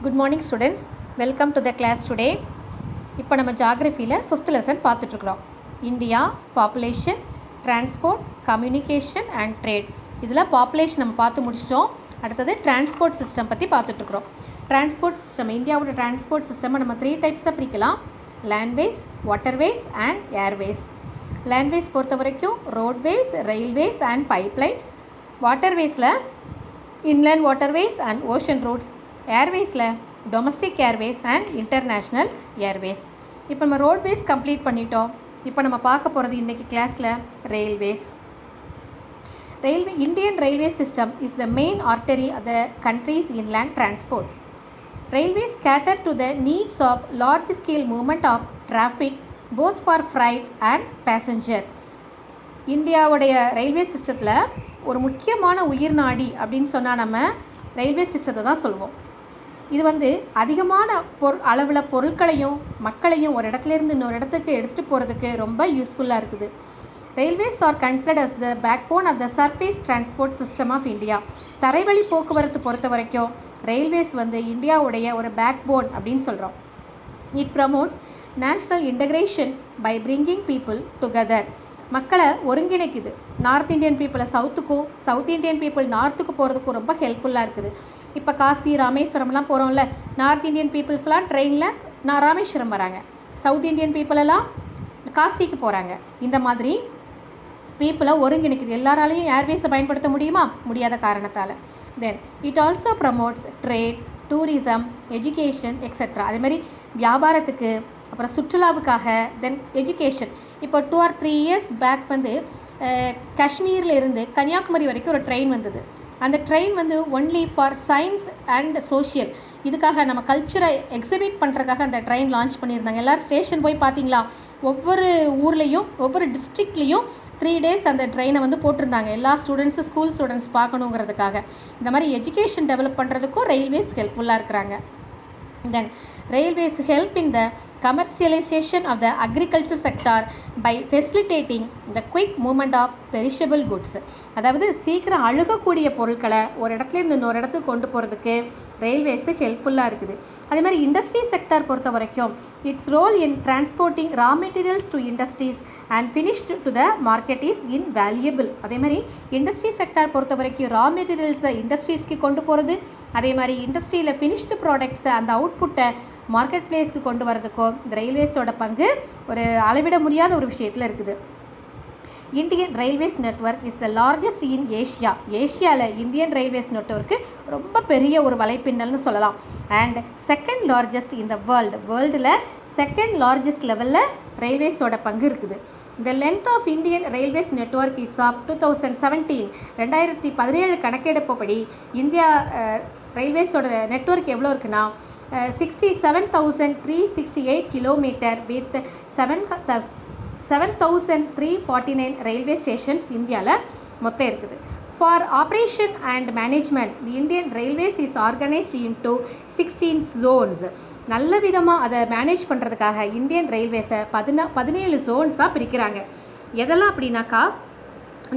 Good morning students, welcome to the class today. இப்போ நம்ம ஜாகிரஃபியில் 5th லெசன் பார்த்துட்ருக்குறோம். India, population, transport, communication and trade. இதில் population நம்ம பார்த்து முடிச்சிட்டோம். அடுத்தது டிரான்ஸ்போர்ட் சிஸ்டம் பற்றி பார்த்துட்ருக்குறோம். டிரான்ஸ்போர்ட் சிஸ்டம், இந்தியாவோட டிரான்ஸ்போர்ட் சிஸ்டம் நம்ம 3 டைப்ஸாக பிரிக்கலாம். Landways, waterways and airways. Landways பொறுத்த வரைக்கும் ரோட்வேஸ், ரயில்வேஸ் அண்ட் பைப்லைன்ஸ். வாட்டர்வேஸில் inland waterways and ocean routes. ஏர்வேஸில் domestic airways and international airways. இப்போ நம்ம ரோட்வேஸ் கம்ப்ளீட் பண்ணிட்டோம். இப்போ நம்ம பார்க்க போகிறது இன்றைக்கி கிளாஸில் railways. Indian railway system is the main artery of the country's inland transport. Railways cater to the needs of large scale movement of traffic both for freight and passenger. இந்தியாவுடைய railway சிஸ்டத்தில் ஒரு முக்கியமான உயிர் நாடி அப்படின்னு சொன்னால் நம்ம ரயில்வே சிஸ்டத்தை தான் சொல்லுவோம். இது அதிகமான அளவில் பொருட்களையும் மக்களையும் ஒரு இடத்துலேருந்து இன்னொரு இடத்துக்கு எடுத்துகிட்டு போகிறதுக்கு ரொம்ப யூஸ்ஃபுல்லாக இருக்குது. Railways are considered as the backbone of the surface transport system of India. தரைவழி போக்குவரத்து பொறுத்த வரைக்கும் ரயில்வேஸ் இந்தியாவுடைய ஒரு பேக்போன் அப்படின்னு சொல்கிறோம். It promotes national integration by bringing people together. மக்களை ஒருங்கிணைக்குது. நார்த் இந்தியன் பீப்புளை சவுத்துக்கும், சவுத் இந்தியன் பீப்புள் நார்த்துக்கு போகிறதுக்கும் ரொம்ப ஹெல்ப்ஃபுல்லாக இருக்குது. இப்போ காசி, ராமேஸ்வரம்லாம் போகிறோம்ல, நார்த் இந்தியன் பீப்புள்ஸ்லாம் ட்ரெயினில் ராமேஸ்வரம் வராங்க, சவுத் இந்தியன் பீப்புளெல்லாம் காசிக்கு போகிறாங்க. இந்த மாதிரி பீப்புளை ஒருங்கிணைக்குது. எல்லாராலையும் ஏர்வேஸை பயன்படுத்த முடியுமா? முடியாத காரணத்தால். Then it also promotes trade, tourism, education etcetera. அதேமாதிரி வியாபாரத்துக்கு, அப்புறம் சுற்றுலாவுக்காக, தென் எஜுகேஷன். இப்போ 2 or 3 years பேக் காஷ்மீரில் இருந்து கன்னியாகுமரி வரைக்கும் ஒரு ட்ரெயின் வந்தது. அந்த train only for science and social, இதுக்காக நம்ம கல்ச்சரை எக்ஸிபிட் பண்ணுறதுக்காக அந்த ட்ரெயின் லான்ச் பண்ணியிருந்தாங்க. எல்லோரும் ஸ்டேஷன் போய் பார்த்தீங்களா? ஒவ்வொரு ஊர்லேயும் ஒவ்வொரு டிஸ்ட்ரிக்ட்லேயும் 3 days அந்த ட்ரெயினை போட்டிருந்தாங்க. எல்லா ஸ்டூடெண்ட்ஸு, ஸ்கூல் ஸ்டூடெண்ட்ஸ் பார்க்கணுங்கிறதுக்காக. இந்த மாதிரி எஜுகேஷன் டெவலப் பண்ணுறதுக்கும் ரயில்வேஸ் ஹெல்ப்ஃபுல்லாக இருக்கிறாங்க. Then railways help in the commercialization of the agriculture sector by facilitating the quick movement of perishable goods. அதாவது சீக்கிரம் அழுகக்கூடிய பொருட்களை ஒரு இடத்துலேருந்து இன்னொரு இடத்துக்கு கொண்டு போகிறதுக்கு ரயில்வேஸு ஹெல்ப்ஃபுல்லாக இருக்குது. அதே மாதிரி இண்டஸ்ட்ரி செக்டார் பொறுத்த வரைக்கும் its role in transporting raw materials to industries and finished to the market is invaluable. அதே மாதிரி இண்டஸ்ட்ரி செக்டார் பொறுத்த வரைக்கும் ரா மெட்டீரியல்ஸை இண்டஸ்ட்ரீஸ்க்கு கொண்டு போகிறது, அதே மாதிரி இண்டஸ்ட்ரியில் ஃபினிஷ்டு ப்ராடக்ட்ஸை, அந்த அவுட்புட்டை மார்க்கெட் பிளேஸ்க்கு கொண்டு வரதுக்கோ இந்த ரயில்வேஸோட பங்கு ஒரு அளவிட முடியாத ஒரு விஷயத்தில் இருக்குது. Indian railways network is the largest in Asia. ஏஷியாவில் இந்தியன் ரயில்வேஸ் நெட்வொர்க்கு ரொம்ப பெரிய ஒரு வலைப்பின்னல்னு சொல்லலாம். And second largest in the வேர்ல்டில் செகண்ட் லார்ஜஸ்ட் லெவலில் ரயில்வேஸோட பங்கு இருக்குது. The length of Indian Railways network is of 2017. 2017 கணக்கெடுப்பபடி India ரயில்வேஸோட network எவ்வளோ இருக்குன்னா 67,368 கிலோமீட்டர் வித் 7,349 ரயில்வே ஸ்டேஷன்ஸ் இந்தியாவில் மொத்தம் இருக்குது. For operation and management the Indian railways is organised into 16 zones. நல்ல விதமாக அதை மேனேஜ் பண்ணுறதுக்காக இந்தியன் ரயில்வேஸை 17 ஜோன்ஸாக பிரிக்கிறாங்க. எதெல்லாம் அப்படின்னாக்கா,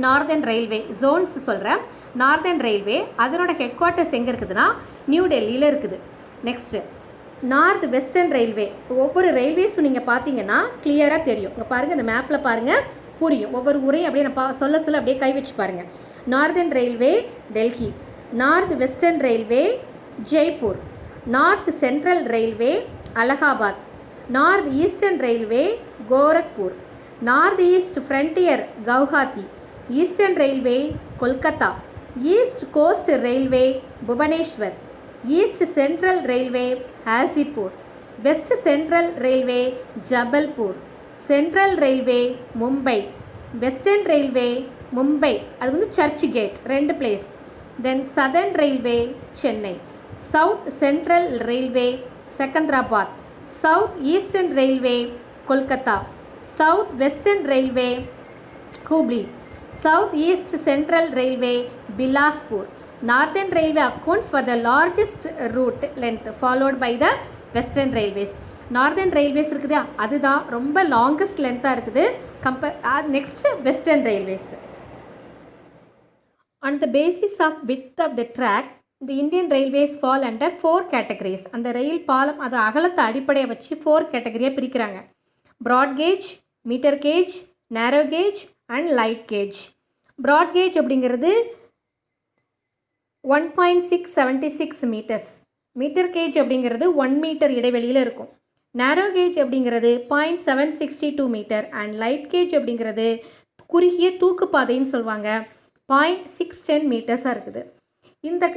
நார்தர்ன் ரயில்வே ஜோன்ஸ் சொல்கிறேன். நார்தர்ன் ரயில்வே அதனோட ஹெட் குவார்ட்டர்ஸ் எங்கே இருக்குதுன்னா நியூ டெல்லியில் இருக்குது. Next north western railway. ஒவ்வொரு ரயில்வேஸும் நீங்கள் பார்த்தீங்கன்னா கிளியராக தெரியும். இங்கே பாருங்கள், இந்த மேப்பில் பாருங்கள், புரியும். ஒவ்வொரு ஊரையும் அப்படியே நான் சொல்ல அப்படியே கை வச்சு பாருங்கள். Northern railway Delhi, north western railway Jaipur, north central railway Allahabad, north eastern railway Gorakhpur, north east frontier Guwahati, eastern railway Kolkata, east coast railway Bhubaneswar, east central railway Hajipur, west central railway Jabalpur, central railway Mumbai, western railway Mumbai, அது Churchgate 2 place. Then southern railway Chennai, south central railway Secunderabad, south eastern railway Kolkata, south western railway Hubli, south east central railway Bilaspur. Northern railway accounts for the largest route length followed by the western railways. Northern railways இருக்குது, அதுதான் ரொம்ப longest லென்த்தாக இருக்குது. Next western railways. On the basis of width of the track, இந்த Indian railways fall under 4 categories. அந்த ரயில் பாலம் அது அகலத்தை அடிப்படையை வச்சு 4 கேட்டகரியாக பிரிக்கிறாங்க. Broad gauge, metre gauge, narrow gauge and light gauge. Broad gauge அப்படிங்கிறது 1.676 மீட்டர்ஸ். மீட்டர் கேஜ் அப்படிங்கிறது 1 மீட்டர் இடைவெளியில் இருக்கும். நேரோ கேஜ் அப்படிங்கிறது 0.762 மீட்டர் அண்ட் லைட் கேஜ் அப்படிங்கிறது குறுகிய தூக்குப்பாதைன்னு சொல்லுவாங்க, 0.610 மீட்டர்ஸாக இருக்குது.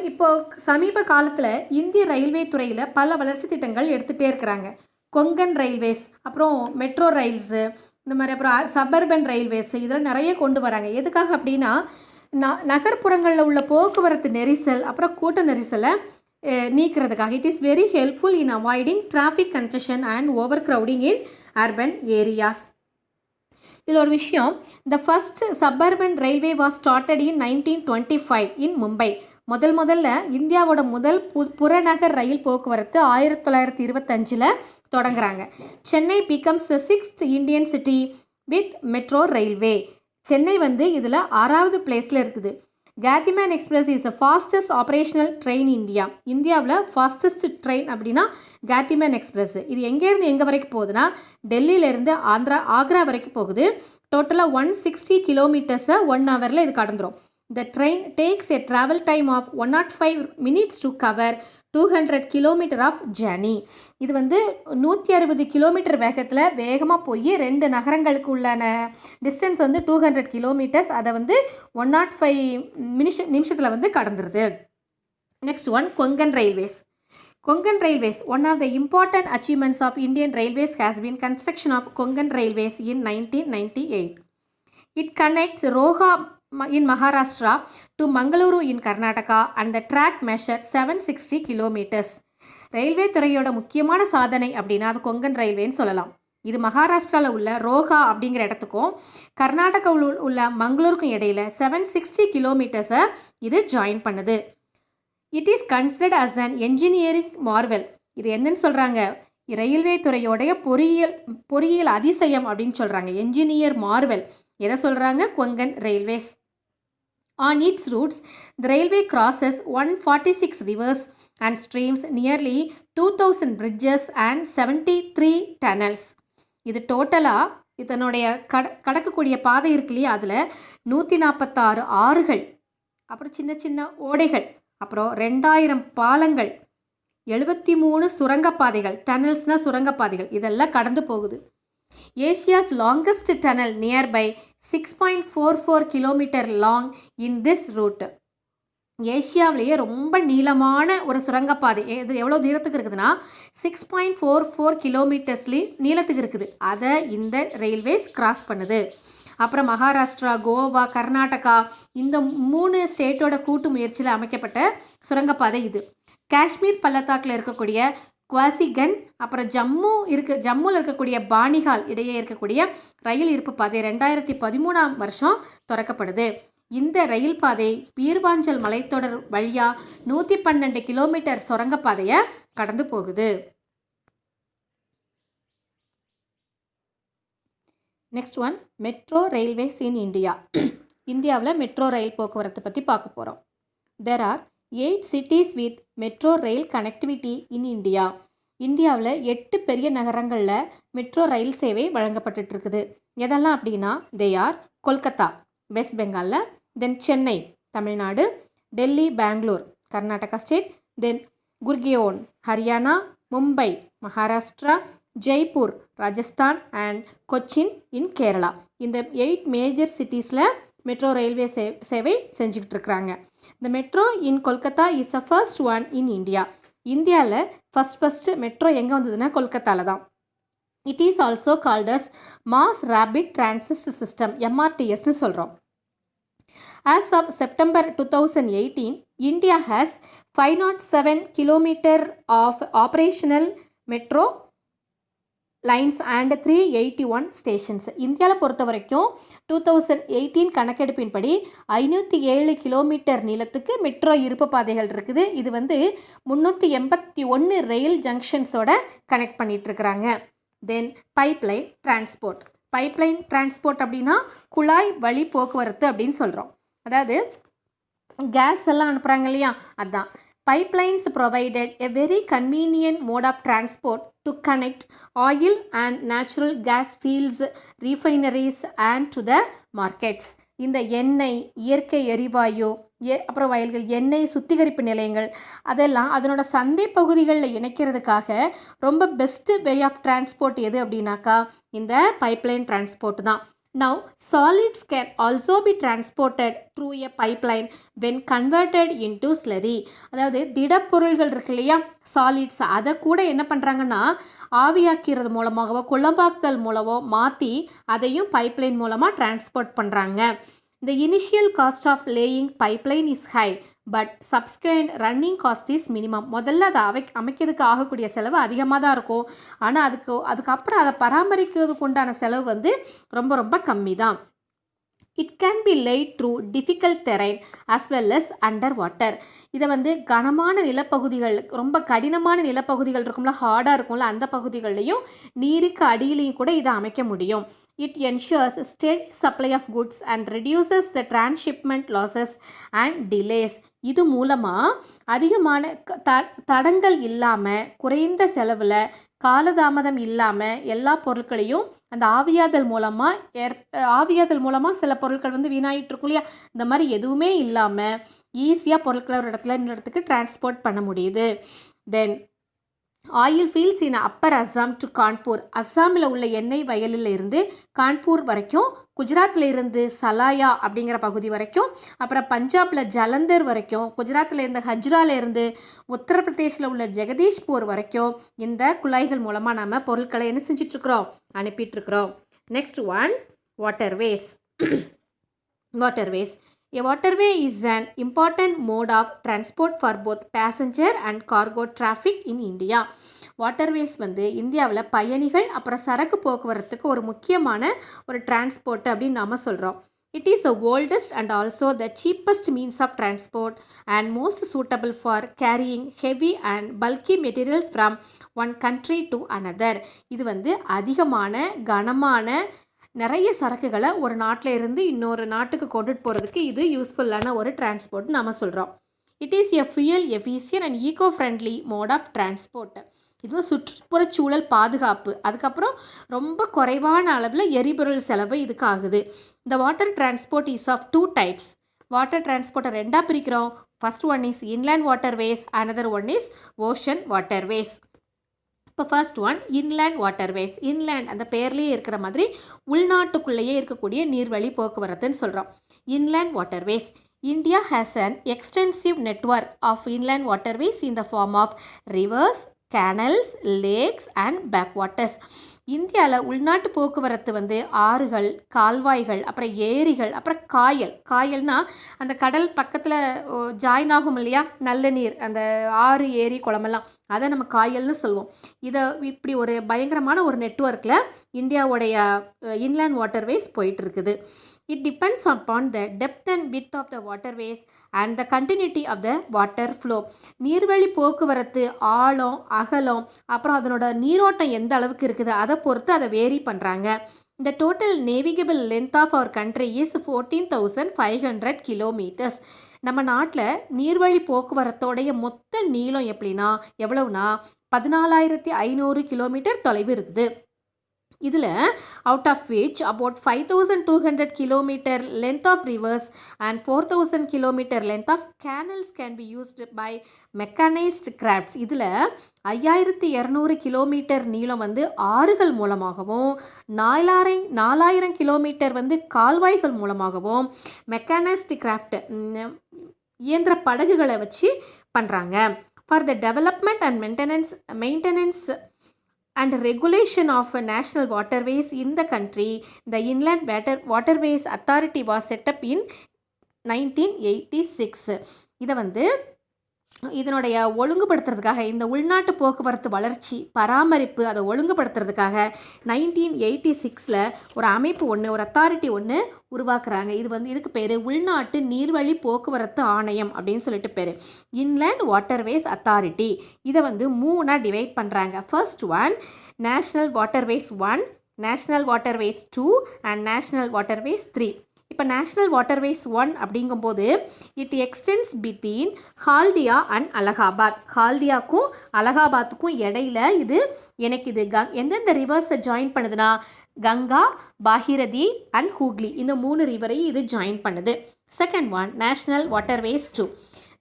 இப்போ சமீப காலத்தில் இந்திய ரயில்வே துறையில் பல வளர்ச்சி திட்டங்கள் எடுத்துகிட்டே இருக்கிறாங்க. கொங்கன் ரயில்வேஸ், அப்புறம் மெட்ரோ ரயில்ஸு, இந்த மாதிரி அப்புறம் சபர்பன் ரயில்வேஸு, இதெல்லாம் நிறைய கொண்டு வராங்க. எதுக்காக அப்படின்னா நகர்ப்புறங்களில் உள்ள போக்குவரத்து நெரிசல் அப்புறம் கூட்ட நெரிசலை நீக்கிறதுக்காக. It is very helpful in avoiding traffic congestion and overcrowding in urban areas. இதில் ஒரு விஷயம், the first suburban railway was started in 1925 in Mumbai. முதல்ல இந்தியாவோட முதல் புறநகர் ரயில் போக்குவரத்து 1925 தொடங்குறாங்க. Chennai becomes the 6th Indian city with metro railway. Chennai இதில் 6வது பிளேஸில் இருக்குது. Gatiman express is the fastest operational train India. இந்தியாவில் ஃபாஸ்டஸ்ட் ட்ரெயின் அப்படின்னா கேத்திமேன் எக்ஸ்பிரஸ். இது எங்கேருந்து எங்கே வரைக்கும் போகுதுன்னா டெல்லியிலேருந்து ஆக்ரா வரைக்கும் போகுது. டோட்டலாக 160 கிலோமீட்டர்ஸை 1 ஹவரில் இது கடந்துடும். The train takes a travel time of 105 minutes to cover 200 kilometer of journey. இது 160 கிலோமீட்டர் வேகமாக போய் 2 நகரங்களுக்கு உள்ளான டிஸ்டன்ஸ் 200 கிலோமீட்டர்ஸ். அதை 105 நிமிஷத்தில் கடந்துருது. Next one, Konkan railways. Konkan Railways, one of the important achievements of Indian Railways has been construction of Konkan Railways in 1998. It connects Roha in Maharashtra to Mangaluru in Karnataka and the track measures 760 kilometers. Railway துறையோட முக்கியமான சாதனை அப்படின்னா அது கொங்கன் ரயில்வேன்னு சொல்லலாம். இது மகாராஷ்டிராவில் உள்ள ரோஹா அப்படிங்கிற இடத்துக்கும் கர்நாடகாவில் உள்ள மங்களூருக்கும் இடையில 760 கிலோமீட்டர்ஸை இது ஜாயின் பண்ணுது. It is considered as an engineering marvel. இது என்னன்னு சொல்கிறாங்க, ரயில்வே துறையோடைய பொறியியல் அதிசயம் அப்படின்னு சொல்கிறாங்க. என்ஜினியர் மார்வெல் எதை சொல்கிறாங்க? Konkan railways. On its routes, the railway crosses 146 rivers and streams, nearly 2000 bridges and 73 tunnels. இது டோட்டலாக இதனுடைய கடக்கக்கூடிய பாதை இருக்கு இல்லையா, அதில் 146 ஆறுகள், அப்புறம் சின்ன சின்ன ஓடைகள், அப்புறம் 2000 பாலங்கள், 73 சுரங்கப்பாதைகள், டனல்ஸ்னால் சுரங்கப்பாதைகள், இதெல்லாம் கடந்து போகுது. Asia's longest tunnel nearby 6.44 km long in this route. ஏஷியாவிலேயே ரொம்ப நீளமான ஒரு சுரங்கப்பாதை இது எவ்வளோ தூரத்துக்கு இருக்குதுன்னா 6.44 கிலோமீட்டர்ஸ்லி நீளத்துக்கு இருக்குது. அதை இந்த ரயில்வேஸ் கிராஸ் பண்ணுது. அப்புறம் மகாராஷ்டிரா, கோவா, கர்நாடகா இந்த 3 ஸ்டேட்டோட கூட்டு முயற்சியில் அமைக்கப்பட்ட சுரங்கப்பாதை இது. காஷ்மீர் பள்ளத்தாக்கில் இருக்கக்கூடிய குவாசிகன், அப்புறம் ஜம்முவில் இருக்கக்கூடிய பானிகால் இடையே இருக்கக்கூடிய ரயில் இருப்பு பாதை 2013ஆம் வருஷம் திறக்கப்படுது. இந்த ரயில் பாதை பீர்வாஞ்சல் மலைத்தொடர் வழியாக 112 கிலோமீட்டர் சுரங்கப்பாதையை கடந்து போகுது. நெக்ஸ்ட் ஒன், மெட்ரோ ரயில்வேஸ் இன் இந்தியா. இந்தியாவில் மெட்ரோ ரயில் போக்குவரத்து பற்றி பார்க்க போகிறோம். There are 8 cities with metro rail connectivity in India. இந்தியாவில் 8 பெரிய நகரங்களில் மெட்ரோ ரயில் சேவை வழங்கப்பட்டு இருக்குது. எதெல்லாம் அப்படின்னா தே ஆர் கொல்கத்தா வெஸ்ட் பெங்காலில், then Chennai Tamil Nadu, Delhi Bangalore Karnataka state, then Gurgaon Haryana, Mumbai Maharashtra, Jaipur Rajasthan and Cochin in Kerala. இந்த 8 மேஜர் சிட்டிஸில் மெட்ரோ ரயில்வே சேவை செஞ்சுக்கிட்டு இருக்கிறாங்க. இந்த metro in Kolkata is the first one in India. இந்தியாவில் ஃபஸ்ட்டு மெட்ரோ எங்கே வந்ததுன்னா கொல்கத்தாவில் தான். It is also called as mass rapid transit system, MRTSன்னு சொல்கிறோம். As of September 2018, India has 507 km of operational metro lines and 381 stations. இந்தியாவில் பொறுத்த வரைக்கும் 2018 கணக்கெடுப்பின்படி 507 கிலோமீட்டர் நீளத்துக்கு மெட்ரோ இருப்பு பாதைகள் இருக்குது. இது 381 ரயில் ஜங்ஷன்ஸோட கனெக்ட் பண்ணிகிட்ருக்குறாங்க. தென் பைப்லைன் டிரான்ஸ்போர்ட். பைப்லைன் டிரான்ஸ்போர்ட் அப்படின்னா குழாய் வழி போக்குவரத்து அப்படின்னு சொல்கிறோம். அதாவது கேஸ் எல்லாம் அனுப்புகிறாங்க இல்லையா, அதுதான் Pipelines provided a very convenient mode of transport to connect oil and natural gas fields, refineries and to the markets. இந்த எண்ணெய், இயற்கை எரிவாயு, அப்புறம் வயல்கள், எண்ணெய் சுத்திகரிப்பு நிலையங்கள் அதெல்லாம் அதனோட சந்தை பகுதிகளில் இணைக்கிறதுக்காக ரொம்ப பெஸ்ட்டு வே ஆஃப் டிரான்ஸ்போர்ட் எது அப்படின்னாக்கா இந்த பைப்லைன் டிரான்ஸ்போர்ட் தான். Now, solids can also be transported through a pipeline when converted into slurry. அதாவது திடப்பொருள்கள் இருக்கு இல்லையா, சாலிட்ஸ், அதை கூட என்ன பண்ணுறாங்கன்னா ஆவியாக்கிறது மூலமாகவோ குழம்பாக்குதல் மூலமோ மாற்றி அதையும் பைப்லைன் மூலமாக டிரான்ஸ்போர்ட் பண்ணுறாங்க. The initial cost of laying pipeline is high, but subsequent running cost is minimum. முதல்ல அதை அமைக்கிறதுக்கு ஆகக்கூடிய செலவு அதிகமாக தான் இருக்கும். ஆனால் அதுக்கப்புறம் அதை பராமரிக்கிறதுக்கு உண்டான செலவு வந்து ரொம்ப ரொம்ப கம்மி தான். It can be laid through difficult terrain as well as underwater. இதை வந்து கனமான நிலப்பகுதிகள், ரொம்ப கடினமான நிலப்பகுதிகள் இருக்கும்ல, ஹார்டாக இருக்கும்ல, அந்த பகுதிகள்லையும் நீருக்கு அடியிலையும் கூட இதை அமைக்க முடியும். It ensures steady supply of goods and reduces the transshipment losses and delays. இது மூலமாக அதிகமான தடங்கள் இல்லாமல் குறைந்த செலவில் காலதாமதம் இல்லாமல் எல்லா பொருட்களையும் அந்த ஆவியாதல் மூலமாக சில பொருட்கள் வந்து வீணாயிட்ருக்கும் இல்லையா, இந்த மாதிரி எதுவுமே இல்லாமல் ஈஸியாக பொருட்களை ஒரு இடத்துல இன்னொரு இடத்துக்கு டிரான்ஸ்போர்ட் பண்ண முடியுது. Then oil fields in Upper Assam to Kanpur. அஸ்ஸாமில் உள்ள எண்ணெய் வயலில் இருந்து கான்பூர் வரைக்கும், குஜராத்தில் இருந்து சலாயா அப்படிங்கிற பகுதி வரைக்கும், அப்புறம் பஞ்சாபில் ஜலந்தர் வரைக்கும், குஜராத்தில் இருந்த ஹஜ்ரால இருந்து உத்தரப்பிரதேசில் உள்ள ஜெகதீஷ்பூர் வரைக்கும் இந்த குழாய்கள் மூலமாக நம்ம பொருட்களை என்ன செஞ்சிட்ருக்குறோம், அனுப்பிட்டுருக்குறோம். Next one, waterways. Waterways. A waterway is an important mode of transport for both passenger and cargo traffic in India. Waterways வந்து இந்தியாவில் பயணிகள் அப்புறம் சரக்கு போக்குவரத்துக்கு ஒரு முக்கியமான ஒரு டிரான்ஸ்போர்ட் அப்படின்னு நாம் சொல்கிறோம். It is the oldest and also the cheapest means of transport and most suitable for carrying heavy and bulky materials from one country to another. இது வந்து அதிகமான கனமான நிறைய சரக்குகளை ஒரு நாட்டில் இருந்து இன்னொரு நாட்டுக்கு கொண்டுட்டு போகிறதுக்கு இது யூஸ்ஃபுல்லான ஒரு டிரான்ஸ்போர்ட் நாம் சொல்கிறோம். It is a fuel efficient and eco friendly mode of transport. இது சுற்றுப்புறச்சூழல் பாதுகாப்பு, அதுக்கப்புறம் ரொம்ப குறைவான அளவில் எரிபொருள் செலவு இதுக்கு ஆகுது. இந்த water transport is of 2 types. Water டிரான்ஸ்போர்ட்டை ரெண்டாக பிரிக்கிறோம். First one is inland waterways, another one is ocean waterways. இப்போ first one inland waterways. Inland அந்த பேர்லேயே இருக்கிற மாதிரி உள்நாட்டுக்குள்ளேயே இருக்கக்கூடிய நீர்வழி போக்குவரத்துன்னு சொல்கிறோம். Inland waterways. India has an extensive network of inland waterways in the form of rivers, canals, lakes and backwaters. இந்தியாவில் உள்நாட்டு போக்குவரத்து வந்து ஆறுகள், கால்வாய்கள், அப்புறம் ஏரிகள், அப்புறம் காயல்னா அந்த கடல் பக்கத்தில் ஜாயின் ஆகும் இல்லையா, நல்ல நீர், அந்த ஆறு, ஏரி, குளமெல்லாம், அதை நம்ம காயல்னு சொல்லுவோம். இதை இப்படி ஒரு பயங்கரமான ஒரு நெட்வொர்க்கில் இந்தியாவுடைய இன்லேண்ட் வாட்டர்வேஸ் போயிட்டு இருக்குது. It depends upon the depth and width of the waterways and the continuity of the water flow. நீர்வழி போக்குவரத்து ஆழம், அகலம், அப்புறம் அதனோட நீரோட்டம் எந்த அளவுக்கு இருக்குது அதை பொறுத்து அதை வேரி பண்ணுறாங்க. The total navigable length of our country is 14,500 kilometers. நம்ம நாட்டில் நீர்வழி போக்குவரத்தோடைய மொத்த நீளம் எவ்வளவுனா 14,500 கிலோமீட்டர் தொலைவு இருக்குது. இதில் out of which about 5,200 kilometre length of rivers and 4,000 kilometre length of canals can be used by mechanised crafts. இதில் 5,200 கிலோமீட்டர் நீளம் வந்து ஆறுகள் மூலமாகவும் 4,000 கிலோமீட்டர் வந்து கால்வாய்கள் மூலமாகவும் மெக்கானைஸ்டு கிராஃப்ட் இயந்திர படகுகளை வச்சு பண்ணுறாங்க. For the development and maintenance and regulation of national waterways in the country, the Inland Waterways Authority was set up in 1986. இதை வந்து இதனுடைய ஒழுங்குபடுத்துறதுக்காக, இந்த உள்நாட்டு போக்குவரத்து வளர்ச்சி பராமரிப்பு அதை ஒழுங்குபடுத்துறதுக்காக 1986 ஒரு அமைப்பு ஒரு அத்தாரிட்டி உருவாக்குறாங்க. இதுக்கு பேர் உள்நாட்டு நீர்வழி போக்குவரத்து ஆணையம் அப்படின்னு சொல்லிட்டு பேர், இன்லேண்ட் வாட்டர்வேஸ் அத்தாரிட்டி. இதை 3 டிவைட் பண்ணுறாங்க. First one national waterways 1, national waterways 2 and national waterways 3. இப்போ நேஷ்னல் வாட்டர்வேஸ் 1 அப்படிங்கும்போது it extends between Haldia and Allahabad. ஹால்டியாக்கும் அலகாபாத்துக்கும் இடையில இது எந்தெந்த ரிவர்ஸை ஜாயின் பண்ணுதுன்னா கங்கா, பாகிரதி அண்ட் ஹூக்லி, இந்த 3 ரிவரையும் இது ஜாயின் பண்ணுது. Second one national waterways 2.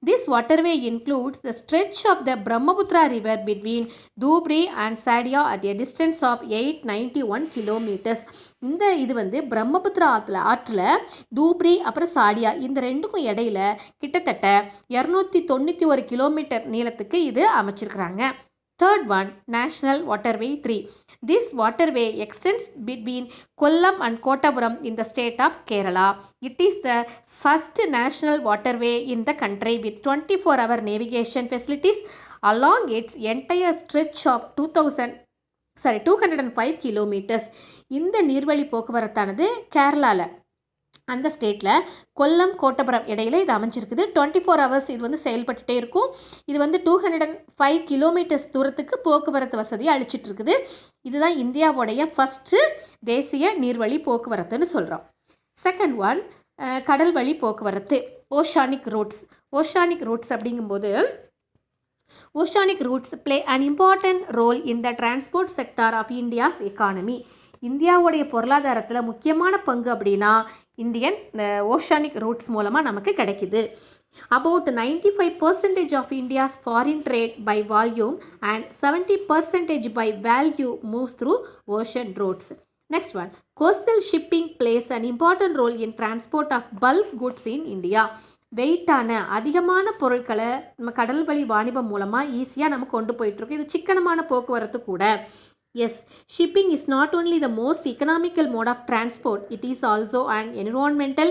This waterway includes the stretch of the Brahmaputra river between Dhubri and Sadia at a distance of 891 kilometers. இது வந்து பிரம்மபுத்திரா ஆற்றில் தூப்ரி அப்புறம் சாடியா இந்த ரெண்டுக்கும் இடையில கிட்டத்தட்ட 291 கிலோமீட்டர் நீளத்துக்கு இது அமைச்சிருக்கிறாங்க. Third one, National Waterway 3. This waterway extends between Kollam and Kottapuram in the state of Kerala. It is the first national waterway in the country with 24-hour navigation facilities along its entire stretch of 205 kilometers. இந்த நீர்வழி போக்குவரத்தானது கேரளாவில் அந்த ஸ்டேட்டில் கொல்லம், கோட்டபுரம் இடையில இது அமைஞ்சிருக்குது. 24 hours இது வந்து செயல்பட்டுட்டே இருக்கும். இது வந்து 205 கிலோமீட்டர்ஸ் தூரத்துக்கு போக்குவரத்து வசதியை அளிச்சிட்டு இருக்குது. இதுதான் இந்தியாவுடைய ஃபஸ்ட்டு தேசிய நீர்வழி போக்குவரத்துன்னு சொல்கிறோம். செகண்ட் ஒன் கடல் வழி போக்குவரத்து, ஓஷானிக் ரூட்ஸ். ஓஷானிக் ரூட்ஸ் அப்படிங்கும்போது oceanic routes play an important role in the transport sector of India's economy. இந்தியாவுடைய பொருளாதாரத்தில் முக்கியமான பங்கு அப்படின்னா இந்தியன் ஓஷானிக் ரூட்ஸ் மூலமாக நமக்கு கிடைக்குது. About 95% of India's foreign trade by volume and 70% by value moves through ocean routes. Next one, coastal shipping plays an important role in transport of bulk goods in India. வெயிட்டான அதிகமான பொருட்களை நம்ம கடல் வழி வாணிபம் மூலமாக ஈஸியாக நம்ம கொண்டு போயிட்டுருக்கோம். இது சிக்கனமான போக்குவரத்து கூட. Yes, shipping is not only the most economical mode of transport, it is also an environmental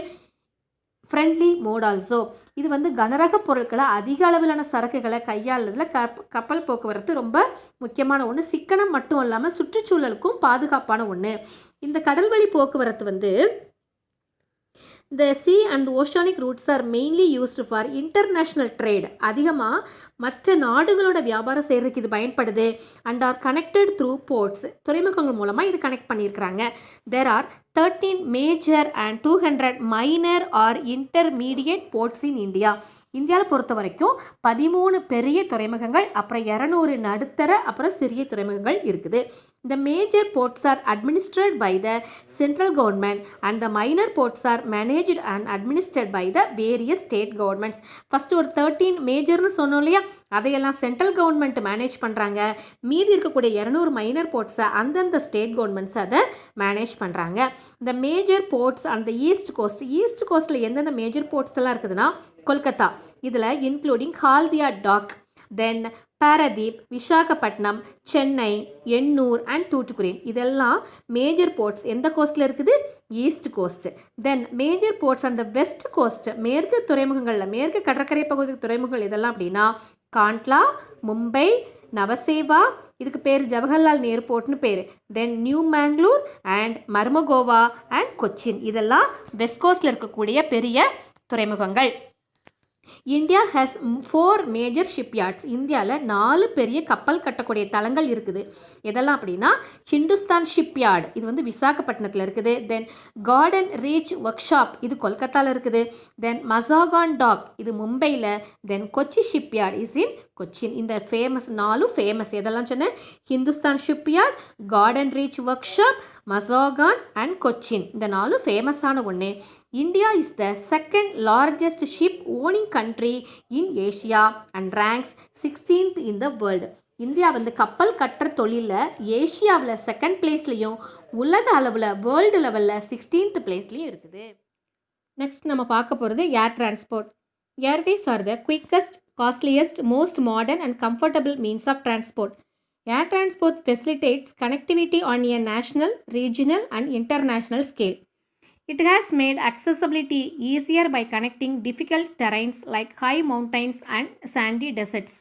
friendly mode also. இது வந்து கனரக பொருட்களை அதிக அளவிலான சரக்குகளை கையாளுறதுல கப்பல் போக்குவரத்து ரொம்ப முக்கியமான ஒன்று. சிக்கனம் மட்டும் இல்லாமல் சுற்றுச்சூழலுக்கும் பாதுகாப்பான ஒன்று. இந்த கடல்வழி போக்குவரத்து வந்து The sea and oceanic routes are mainly used for international trade. அதிகமாக மற்ற நாடுகளோட வியாபாரம் செய்கிறதுக்கு இது பயன்படுது. And are connected through ports, துறைமுகங்கள் மூலமாக இது கனெக்ட் பண்ணியிருக்கிறாங்க. There are 13 major and 200 minor or intermediate ports in India. இந்தியாவில் பொறுத்த வரைக்கும் 13 பெரிய துறைமுகங்கள், அப்புறம் 200 நடுத்தர, அப்புறம் சிறிய துறைமுகங்கள் இருக்குது. The major ports are administered by the central government and the minor ports are managed and administered by the various state governments. First ஒரு 13 மேஜர்னு சொன்னோம் இல்லையா, அதையெல்லாம் சென்ட்ரல் கவர்மெண்ட் மேனேஜ் பண்ணுறாங்க. மீதி இருக்கக்கூடிய 200 மைனர் போர்ட்ஸை அந்தந்த ஸ்டேட் கவர்மெண்ட்ஸ் அதை மேனேஜ் பண்ணுறாங்க. இந்த மேஜர் போர்ட்ஸ் அந்த ஈஸ்ட் கோஸ்ட்டில் எந்தெந்த மேஜர் போர்ட்ஸ் எல்லாம் இருக்குதுன்னா கொல்கத்தா, இதில் including Haldia dock, then Paradip, Visakhapatnam, Chennai, Ennore and Thoothukudi, இதெல்லாம் மேஜர் போர்ட்ஸ் எந்த கோஸ்ட்டில் இருக்குது? East coast. Then major ports அந்த வெஸ்ட் கோஸ்ட், மேற்கு துறைமுகங்களில் மேற்கு கடற்கரை பகுதி துறைமுகங்கள் இதெல்லாம் அப்படின்னா காண்ட்லா, மும்பை, நவசேவா, இதுக்கு பேர் ஜவஹர்லால் நேரு போர்ட்னு பேர், then new Mangalore and Marmagao and Cochin, இதெல்லாம் வெஸ்ட் கோஸ்ட்டில் இருக்கக்கூடிய பெரிய துறைமுகங்கள். India has 4 major shipyards. இந்தியாவில் 4 பெரிய கப்பல் கட்டக்கூடிய தளங்கள் இருக்குது. எதெல்லாம் அப்படின்னா ஹிந்துஸ்தான் ஷிப்யார்டு, இது வந்து விசாகப்பட்டினத்தில் இருக்குது. Then garden reach workshop, இது கொல்கத்தாவில் இருக்குது. தென் மசாகான் டாக், இது மும்பையில். Then Kochi shipyard is in Cochin. இந்த 4 ஃபேமஸ். எதெல்லாம் சொன்னேன்? Hindustan shipyard, garden reach workshop, Mazagon and Cochin, இந்த 4 ஃபேமஸான ஒன்று. India is the second largest ship owning country in Asia and ranks 16th in the world. இந்தியா வந்து கப்பல் கட்டுற தொழிலில் ஏஷியாவில் செகண்ட் பிளேஸ்லையும் உலக அளவில் வேர்ல்டு லெவலில் 16th பிளேஸ்லையும் இருக்குது. நெக்ஸ்ட் நம்ம பார்க்க போகிறது air transport. Airways are the quickest, costliest, most modern and comfortable means of transport. Air transport facilitates connectivity on a national, regional and international scale. It has made accessibility easier by connecting difficult terrains like high mountains and sandy deserts.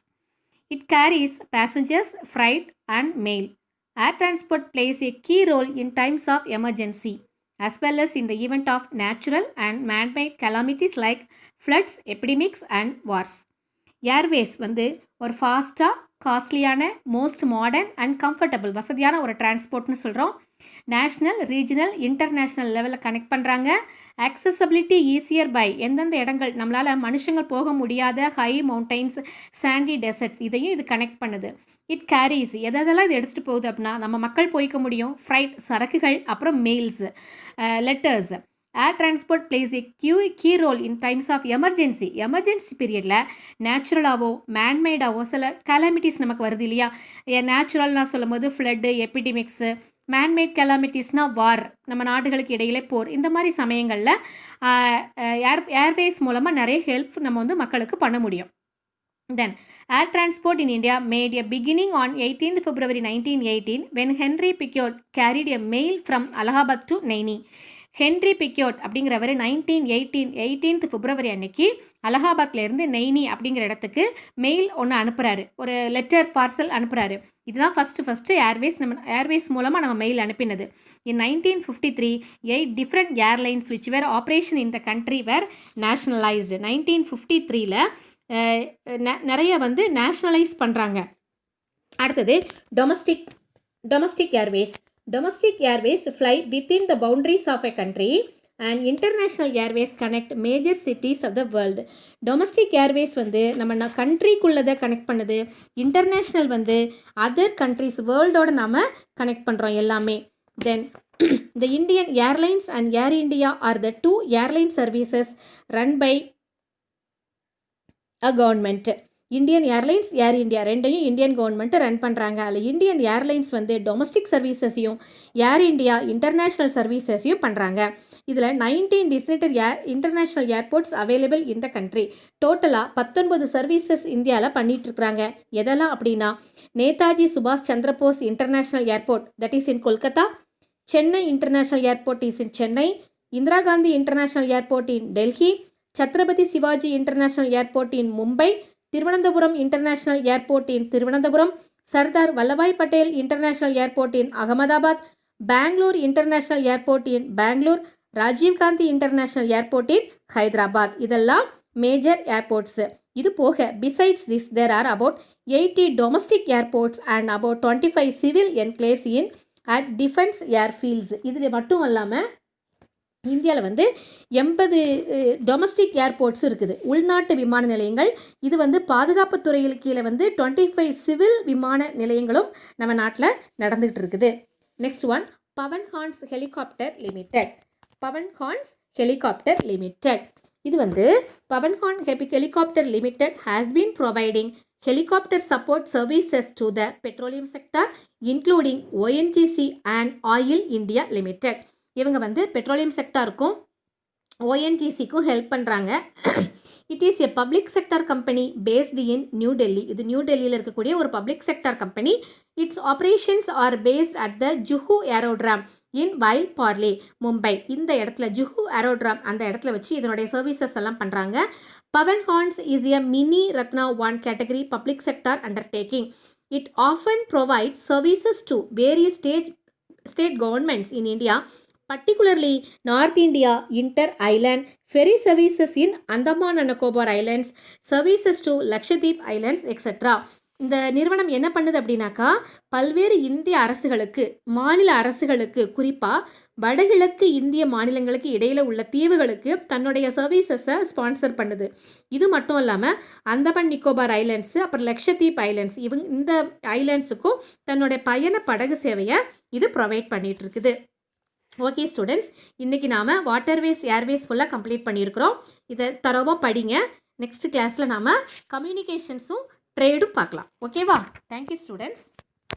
It carries passengers, freight and mail. Air transport plays a key role in times of emergency as well as in the event of natural and man-made calamities like floods, epidemics and wars. Airways வந்து ஒரு ஃபாஸ்ட்டாக காஸ்ட்லியான, most modern and comfortable, வசதியான ஒரு டிரான்ஸ்போர்ட்னு சொல்கிறோம். National, regional, international லெவலில் connect பண்ணுறாங்க. Accessibility easier by, எந்தெந்த இடங்கள் நம்மளால் மனுஷங்கள் போக முடியாத ஹை மவுண்டைன்ஸ், சாண்டி டெசர்ட்ஸ், இதையும் இது கனெக்ட் பண்ணுது. இட் கேரிஸ், எதெல்லாம் இது எடுத்துகிட்டு போகுது அப்படின்னா நம்ம மக்கள் போய்க்க முடியும். ஃப்ரைட், சரக்குகள், அப்புறம் mails, letters. Air transport plays a key role in times of emergency. Emergency பீரியடில் நேச்சுரலாகவோ மேன்மேடாவோ சில கலாமிட்டிஸ் நமக்கு வருது இல்லையா. நேச்சுரல்னால் சொல்லும் போது ஃப்ளட்டு, எபிடிமிக்ஸு. மேன்மேட் கலாமிட்டிஸ்னால் வார், நம்ம நாடுகளுக்கு இடையிலே போர். இந்த மாதிரி சமயங்களில் ஏர்வேஸ் மூலமாக நிறைய ஹெல்ப் நம்ம வந்து மக்களுக்கு பண்ண முடியும். Then, air transport in India made a beginning on 18th February 1918 when Henry Pickett carried a mail from Allahabad to Naini. Henri Pequet அப்படிங்கிறவர் 18th February அன்னைக்கு அலகாபாத்லேருந்து நெய்னி அப்படிங்கிற இடத்துக்கு மெயில் ஒன்று அனுப்புகிறாரு, ஒரு லெட்டர் பார்சல் அனுப்புகிறாரு. இதுதான் ஃபஸ்ட்டு ஏர்வேஸ் மூலமாக நம்ம மெயில் அனுப்பினது. In 1953 8 different airlines which were operation in the country were nationalised. 1953ல் நிறைய வந்து நேஷ்னலைஸ் பண்ணுறாங்க. அடுத்தது domestic airways. Domestic airways fly within the boundaries of a country and international airways connect major cities of the world. Domestic airways வந்து நம்ம கண்ட்ரிக்குள்ளதை connect பண்ணுது. International வந்து other countries வேர்ல்டோட நம்ம கனெக்ட் பண்ணுறோம் எல்லாமே. தென் the Indian Airlines and Air India are the two airline services run by a government. Indian airlines, air India ரெண்டையும் Indian government run பண்ணுறாங்க. அதில் இந்தியன் ஏர்லைன்ஸ் வந்து டொமஸ்டிக் சர்வீசஸையும் ஏர் இண்டியா இன்டர்நேஷ்னல் சர்வீசஸையும் பண்ணுறாங்க. இதில் 19 distinct international airports available in the country. டோட்டலாக 19 services இந்தியாவில் பண்ணிகிட்ருக்குறாங்க. எதெல்லாம் அப்படின்னா நேதாஜி சுபாஷ் Chandrabose international airport, that is in Kolkata. Chennai international airport is in Chennai. Indira Gandhi international airport in Delhi. Chhatrapati Shivaji international airport in Mumbai. Thiruvananthapuram international airport in Thiruvananthapuram. Sardar Vallabhbhai Patel international airport in Ahmedabad. Bangalore international airport in Bangalore. Rajiv Gandhi international airport in Hyderabad. இதெல்லாம் major airports. இது போக besides this there are about 80 domestic airports and about 25 civil enclaves in at defence airfields. இது மட்டும் இல்லாமல் இந்தியாவில் வந்து 80 domestic airports இருக்குது, உள்நாட்டு விமான நிலையங்கள். இது வந்து பாதுகாப்பு துறையில் கீழே வந்து 25 சிவில் விமான நிலையங்களும் நம்ம நாட்டில் நடந்துகிட்டு இருக்குது. Next one, Pawan Hans helicopter limited. Pawan Hans helicopter limited. இது வந்து Pawan Hans helicopter limited has been providing helicopter support services to the petroleum sector including ONGC and Oil India Limited. இவங்க வந்து பெட்ரோலியம் செக்டாருக்கும் ஓஎன்ஜிசிக்கும் ஹெல்ப் பண்ணுறாங்க. It is a public sector company based in new Delhi. இது new டெல்லியில் இருக்கக்கூடிய ஒரு public sector company. Its operations are based at the Juhu aerodrome in Vile Parle, Mumbai. இந்த இடத்துல ஜுஹு ஏரோட்ராம் அந்த இடத்துல வச்சு இதனுடைய சர்வீசஸ் எல்லாம் பண்ணுறாங்க. Pawan Hans is a mini Ratna 1 category public sector undertaking. It often provides services to various state governments in India, particularly North India, inter-island ferry services in Andaman and Nicobar Islands, services to Lakshadweep Islands, etc. இந்த நிறுவனம் என்ன பண்ணுது அப்படின்னாக்கா, பல்வேறு இந்திய அரசுகளுக்கு, மாநில அரசுகளுக்கு, குறிப்பாக வடகிழக்கு இந்திய மாநிலங்களுக்கு இடையில் உள்ள தீவுகளுக்கு தன்னுடைய சர்வீசஸை ஸ்பான்சர் பண்ணுது. இது மட்டும் இல்லாமல் அந்தமான் நிக்கோபார் ஐலண்ட்ஸு, அப்புறம் லக்ஷதீப் ஐலண்ட்ஸ், இந்த ஐலண்ட்ஸுக்கும் தன்னுடைய பயண படகு சேவையை இது ப்ரொவைட் பண்ணிகிட்டு இருக்குது. ஓகே ஸ்டூடெண்ட்ஸ், இன்றைக்கி நாம் வாட்டர்வேஸ் ஏர்வேஸ் ஃபுல்லாக கம்ப்ளீட் பண்ணியிருக்கிறோம். இதை தரவாக படிங்க. நெக்ஸ்ட் கிளாஸில் நாம் கம்யூனிகேஷன்ஸும் ட்ரேடும் பார்க்கலாம். ஓகேவா? Thank you students.